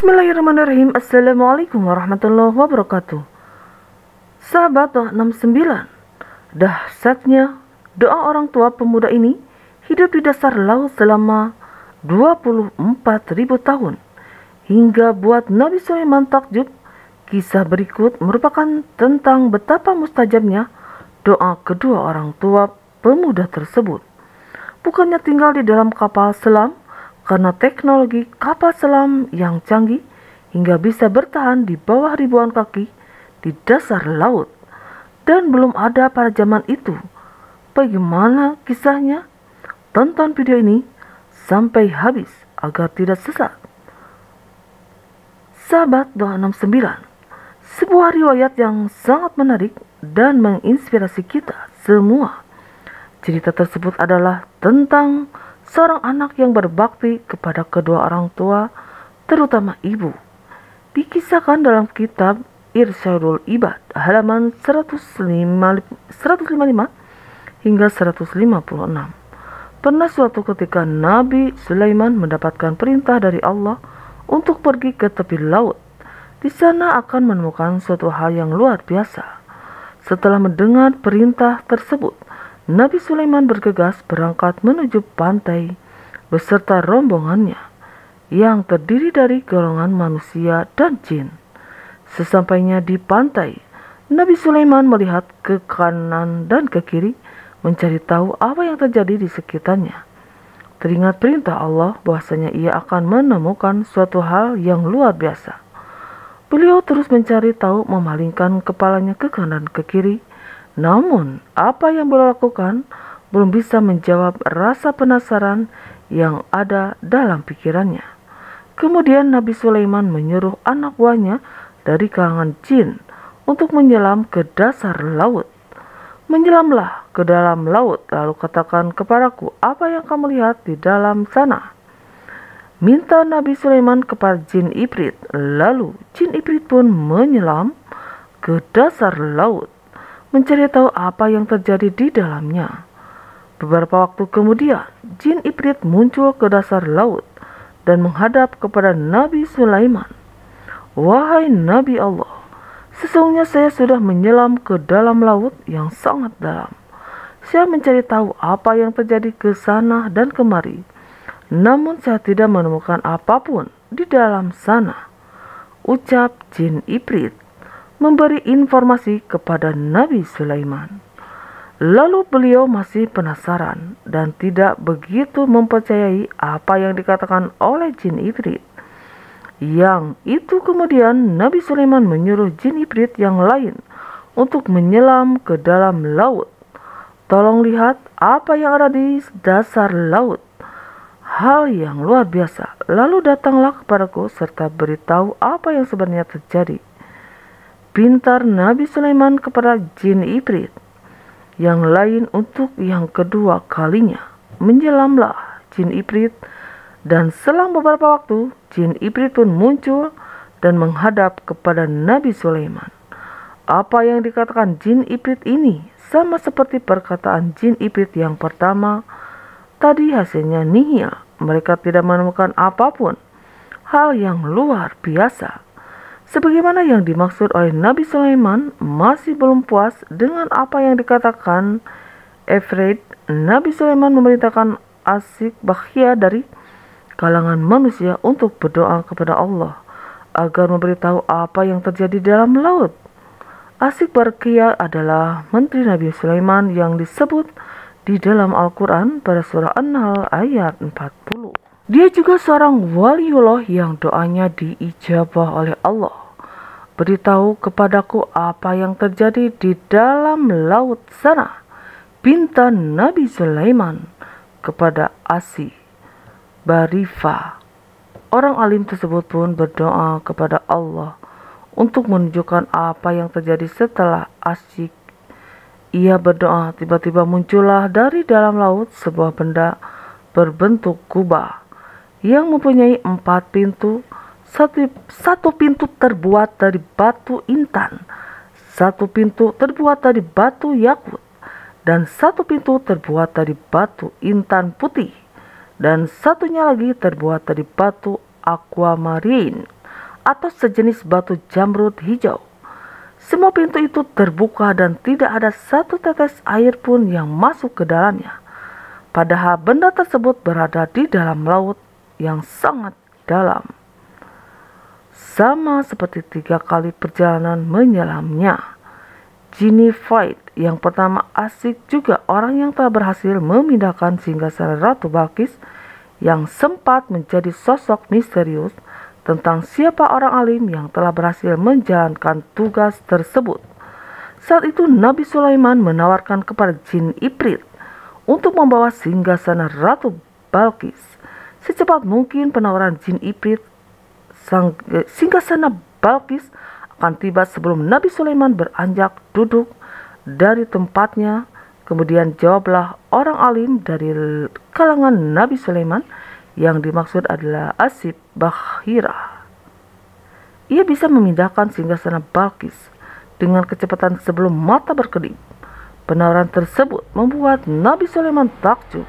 Bismillahirrahmanirrahim. Assalamualaikum warahmatullahi wabarakatuh. Sahabat doa 69. Dahsyatnya doa orang tua pemuda ini hidup di dasar laut selama 24.000 tahun. Hingga buat Nabi Sulaiman takjub. Kisah berikut merupakan tentang betapa mustajabnya doa kedua orang tua pemuda tersebut. Bukannya tinggal di dalam kapal selam, karena teknologi kapal selam yang canggih hingga bisa bertahan di bawah ribuan kaki di dasar laut, dan belum ada pada zaman itu. Bagaimana kisahnya? Tonton video ini sampai habis agar tidak sesat. Sahabat doa 69, sebuah riwayat yang sangat menarik dan menginspirasi kita semua. Cerita tersebut adalah tentang seorang anak yang berbakti kepada kedua orang tua, terutama ibu. Dikisahkan dalam kitab Irsyadul Ibad halaman 155 hingga 156. Pernah suatu ketika Nabi Sulaiman mendapatkan perintah dari Allah untuk pergi ke tepi laut. Di sana akan menemukan suatu hal yang luar biasa. Setelah mendengar perintah tersebut, Nabi Sulaiman bergegas berangkat menuju pantai beserta rombongannya yang terdiri dari golongan manusia dan jin. Sesampainya di pantai, Nabi Sulaiman melihat ke kanan dan ke kiri mencari tahu apa yang terjadi di sekitarnya. Teringat perintah Allah bahwasanya ia akan menemukan suatu hal yang luar biasa. Beliau terus mencari tahu, memalingkan kepalanya ke kanan ke kiri. Namun, apa yang beliau lakukan belum bisa menjawab rasa penasaran yang ada dalam pikirannya. Kemudian Nabi Sulaiman menyuruh anak buahnya dari kalangan jin untuk menyelam ke dasar laut. Menyelamlah ke dalam laut, lalu katakan kepadaku apa yang kamu lihat di dalam sana. Minta Nabi Sulaiman kepada jin Ifrit. Lalu jin Ifrit pun menyelam ke dasar laut, mencari tahu apa yang terjadi di dalamnya. Beberapa waktu kemudian, jin Ifrit muncul ke dasar laut dan menghadap kepada Nabi Sulaiman. Wahai Nabi Allah, sesungguhnya saya sudah menyelam ke dalam laut yang sangat dalam. Saya mencari tahu apa yang terjadi ke sana dan kemari. Namun saya tidak menemukan apapun di dalam sana. Ucap jin Ifrit memberi informasi kepada Nabi Sulaiman. Lalu beliau masih penasaran dan tidak begitu mempercayai apa yang dikatakan oleh jin Ifrit. Yang itu kemudian Nabi Sulaiman menyuruh jin Ifrit yang lain untuk menyelam ke dalam laut. Tolong lihat apa yang ada di dasar laut. Hal yang luar biasa. Lalu datanglah kepadaku serta beritahu apa yang sebenarnya terjadi. Pintar Nabi Sulaiman kepada jin Ifrit yang lain untuk yang kedua kalinya. Menyelamlah jin Ifrit, dan selang beberapa waktu jin Ifrit pun muncul dan menghadap kepada Nabi Sulaiman. Apa yang dikatakan jin Ifrit ini sama seperti perkataan jin Ifrit yang pertama. Tadi hasilnya nihil. Mereka tidak menemukan apapun. Hal yang luar biasa. Sebagaimana yang dimaksud oleh Nabi Sulaiman masih belum puas dengan apa yang dikatakan Ifrit, Nabi Sulaiman memerintahkan Asyik Bakhia dari kalangan manusia untuk berdoa kepada Allah agar memberitahu apa yang terjadi dalam laut. Asyik Bakhia adalah menteri Nabi Sulaiman yang disebut di dalam Al-Quran pada surah An-Nahl ayat 40. Dia juga seorang waliullah yang doanya diijabah oleh Allah. Beritahu kepadaku apa yang terjadi di dalam laut sana. Pinta Nabi Sulaiman kepada Asy Barifa. Orang alim tersebut pun berdoa kepada Allah untuk menunjukkan apa yang terjadi setelah Asyik. Ia berdoa, tiba-tiba muncullah dari dalam laut sebuah benda berbentuk kubah yang mempunyai 4 pintu. Satu pintu terbuat dari batu intan, satu pintu terbuat dari batu yakut, dan satu pintu terbuat dari batu intan putih, dan satunya lagi terbuat dari batu aquamarine. atau sejenis batu jamrud hijau. Semua pintu itu terbuka dan tidak ada satu tetes air pun yang masuk ke dalamnya. Padahal benda tersebut berada di dalam laut yang sangat dalam. Sama seperti 3 kali perjalanan menyelamnya. Genie Fight yang pertama asik juga orang yang telah berhasil memindahkan singgasana Ratu Balqis yang sempat menjadi sosok misterius tentang siapa orang alim yang telah berhasil menjalankan tugas tersebut. Saat itu Nabi Sulaiman menawarkan kepada jin Ifrit untuk membawa singgasana Ratu Balqis. Secepat mungkin penawaran jin Ifrit singgasana Balqis akan tiba sebelum Nabi Sulaiman beranjak duduk dari tempatnya. Kemudian jawablah orang alim dari kalangan Nabi Sulaiman, yang dimaksud adalah Asib Bakhira. Ia bisa memindahkan singgasana Balqis dengan kecepatan sebelum mata berkedip. Penawaran tersebut membuat Nabi Sulaiman takjub.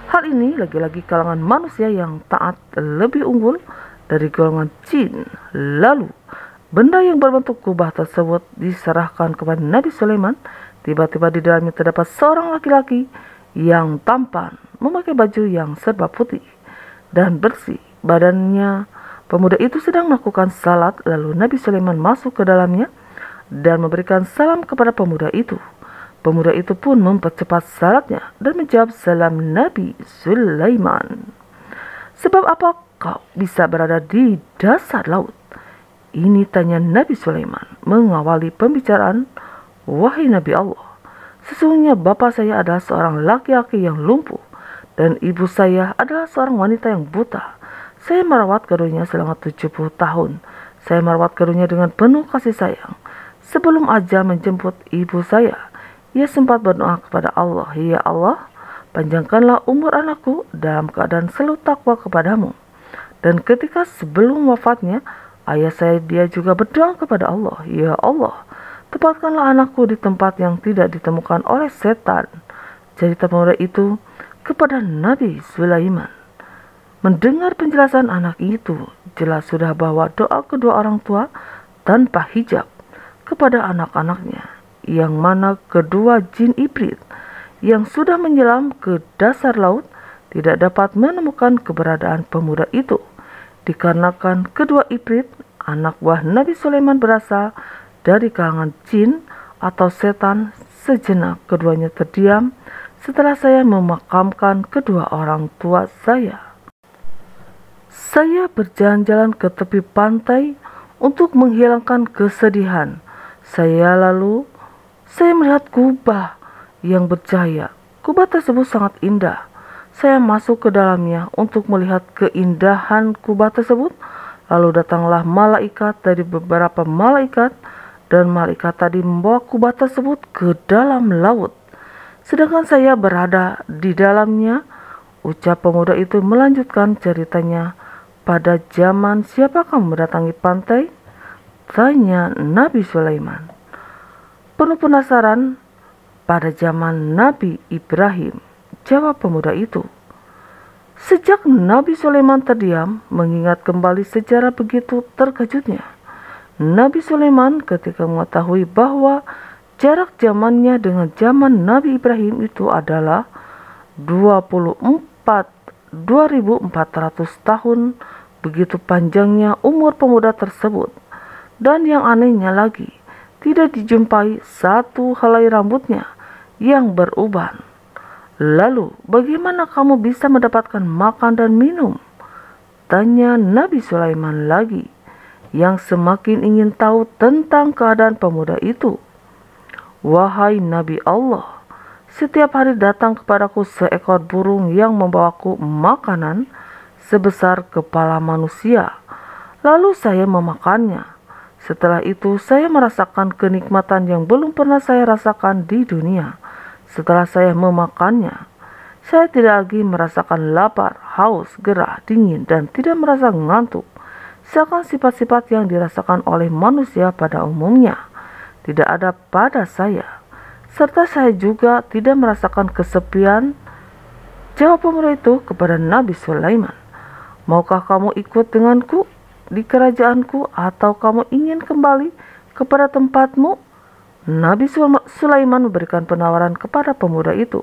Hal ini lagi-lagi kalangan manusia yang taat lebih unggul dari golongan jin. Lalu benda yang berbentuk kubah tersebut diserahkan kepada Nabi Sulaiman. Tiba-tiba di dalamnya terdapat seorang laki-laki yang tampan, memakai baju yang serba putih dan bersih. Badannya pemuda itu sedang melakukan salat, lalu Nabi Sulaiman masuk ke dalamnya dan memberikan salam kepada pemuda itu. Pemuda itu pun mempercepat salatnya dan menjawab salam Nabi Sulaiman. Sebab apa kau bisa berada di dasar laut? Ini tanya Nabi Sulaiman mengawali pembicaraan. Wahai Nabi Allah, sesungguhnya bapak saya adalah seorang laki-laki yang lumpuh dan ibu saya adalah seorang wanita yang buta. Saya merawat keduanya selama 70 tahun. Saya merawat keduanya dengan penuh kasih sayang. Sebelum ajal menjemput ibu saya, ia sempat berdoa kepada Allah, ya Allah, panjangkanlah umur anakku dalam keadaan selalu takwa kepadamu. Dan ketika sebelum wafatnya, ayah saya dia juga berdoa kepada Allah, ya Allah, tempatkanlah anakku di tempat yang tidak ditemukan oleh setan. Cerita pemuda itu kepada Nabi Sulaiman. Mendengar penjelasan anak itu, jelas sudah bahwa doa kedua orang tua tanpa hijab kepada anak-anaknya, yang mana kedua jin Ifrit yang sudah menyelam ke dasar laut tidak dapat menemukan keberadaan pemuda itu, dikarenakan kedua Ifrit anak buah Nabi Sulaiman berasal dari kalangan jin atau setan. Sejenak keduanya terdiam setelah saya memakamkan kedua orang tua saya. Saya berjalan-jalan ke tepi pantai untuk menghilangkan kesedihan. Saya melihat kubah yang bercahaya. Kubah tersebut sangat indah. Saya masuk ke dalamnya untuk melihat keindahan kubah tersebut. Lalu datanglah malaikat dari beberapa malaikat, dan malaikat tadi membawa kubah tersebut ke dalam laut. Sedangkan saya berada di dalamnya. Ucap pemuda itu melanjutkan ceritanya. Pada zaman siapa kamu mendatangi pantai? Tanya Nabi Sulaiman. Penuh penasaran. Pada zaman Nabi Ibrahim, jawab pemuda itu. Sejak Nabi Sulaiman terdiam, mengingat kembali sejarah begitu terkejutnya. Nabi Sulaiman ketika mengetahui bahwa jarak zamannya dengan zaman Nabi Ibrahim itu adalah 24.400 tahun, begitu panjangnya umur pemuda tersebut. Dan yang anehnya lagi, tidak dijumpai satu helai rambutnya yang beruban. Lalu, bagaimana kamu bisa mendapatkan makan dan minum? Tanya Nabi Sulaiman lagi, yang semakin ingin tahu tentang keadaan pemuda itu. Wahai Nabi Allah, setiap hari datang kepadaku seekor burung yang membawaku makanan sebesar kepala manusia. Lalu saya memakannya. Setelah itu saya merasakan kenikmatan yang belum pernah saya rasakan di dunia. Setelah saya memakannya, saya tidak lagi merasakan lapar, haus, gerah, dingin, dan tidak merasa ngantuk. Seakan sifat-sifat yang dirasakan oleh manusia pada umumnya tidak ada pada saya. Serta saya juga tidak merasakan kesepian. Jawab pemuda itu kepada Nabi Sulaiman. Maukah kamu ikut denganku? di kerajaanku atau kamu ingin kembali kepada tempatmu?" Nabi Sulaiman memberikan penawaran kepada pemuda itu,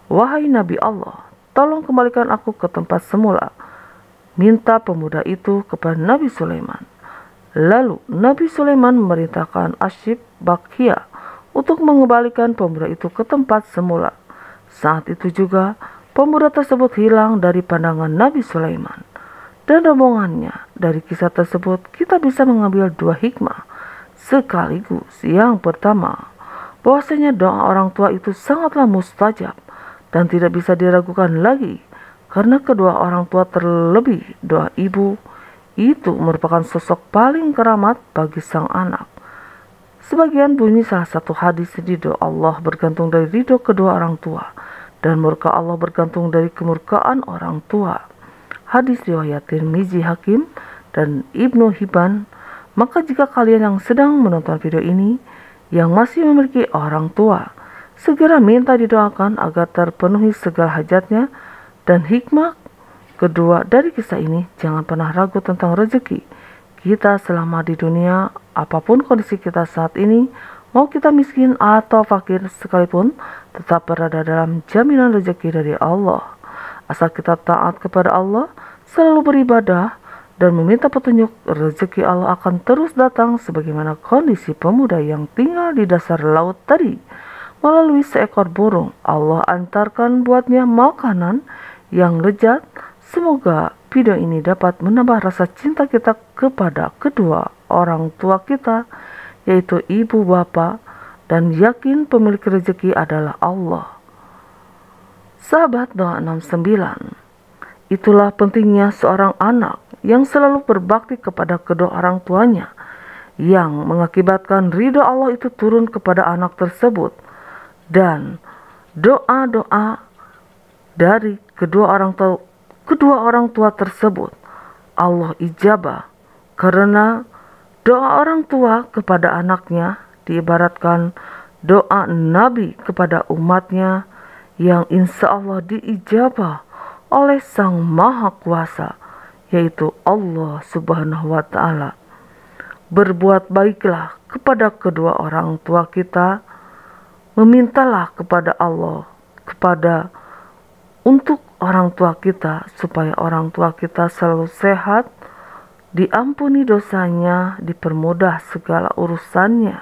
"Wahai Nabi Allah, tolong kembalikan aku ke tempat semula," minta pemuda itu kepada Nabi Sulaiman. Lalu Nabi Sulaiman memerintahkan Asyib Bakhia untuk mengembalikan pemuda itu ke tempat semula. Saat itu juga pemuda tersebut hilang dari pandangan Nabi Sulaiman dan rombongannya. Dari kisah tersebut kita bisa mengambil dua hikmah sekaligus. Yang pertama, bahwasanya doa orang tua itu sangatlah mustajab dan tidak bisa diragukan lagi, karena kedua orang tua, terlebih doa ibu, itu merupakan sosok paling keramat bagi sang anak. Sebagian bunyi salah satu hadis, ridho Allah bergantung dari ridho kedua orang tua, dan murka Allah bergantung dari kemurkaan orang tua. Hadis riwayat Tirmizi, Hakim, dan Ibnu Hibban. Maka jika kalian yang sedang menonton video ini yang masih memiliki orang tua, segera minta didoakan agar terpenuhi segala hajatnya. Dan hikmah kedua dari kisah ini, jangan pernah ragu tentang rezeki kita selama di dunia. Apapun kondisi kita saat ini, mau kita miskin atau fakir sekalipun, tetap berada dalam jaminan rezeki dari Allah. Asal kita taat kepada Allah, selalu beribadah, dan meminta petunjuk, rezeki Allah akan terus datang. Sebagaimana kondisi pemuda yang tinggal di dasar laut tadi, melalui seekor burung Allah antarkan buatnya makanan yang lezat. Semoga video ini dapat menambah rasa cinta kita kepada kedua orang tua kita, yaitu ibu bapak, dan yakin pemilik rezeki adalah Allah. Sahabat Doa 69, itulah pentingnya seorang anak yang selalu berbakti kepada kedua orang tuanya, yang mengakibatkan ridho Allah itu turun kepada anak tersebut. Dan doa-doa dari kedua orang tua tersebut Allah ijabah, karena doa orang tua kepada anaknya diibaratkan doa Nabi kepada umatnya, yang insya Allah diijabah oleh Sang Maha Kuasa, yaitu Allah Subhanahu wa Ta'ala. Berbuat baiklah kepada kedua orang tua kita, memintalah kepada Allah untuk orang tua kita, supaya orang tua kita selalu sehat, diampuni dosanya, dipermudah segala urusannya,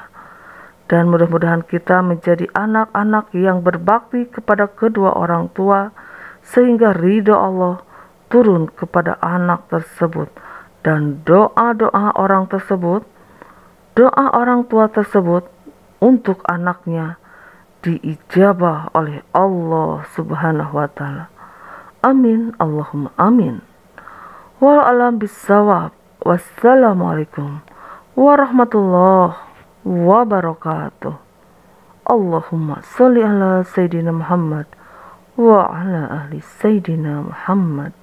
dan mudah-mudahan kita menjadi anak-anak yang berbakti kepada kedua orang tua, sehingga ridho Allah turun kepada anak tersebut, dan doa-doa orang tua tersebut untuk anaknya diijabah oleh Allah Subhanahu wa Ta'ala. Amin, Allahumma amin. Wal alam bisawab. Wassalamualaikum warahmatullahi wabarakatuh. Allahumma sholli ala Sayyidina Muhammad wa ala ahli Sayyidina Muhammad.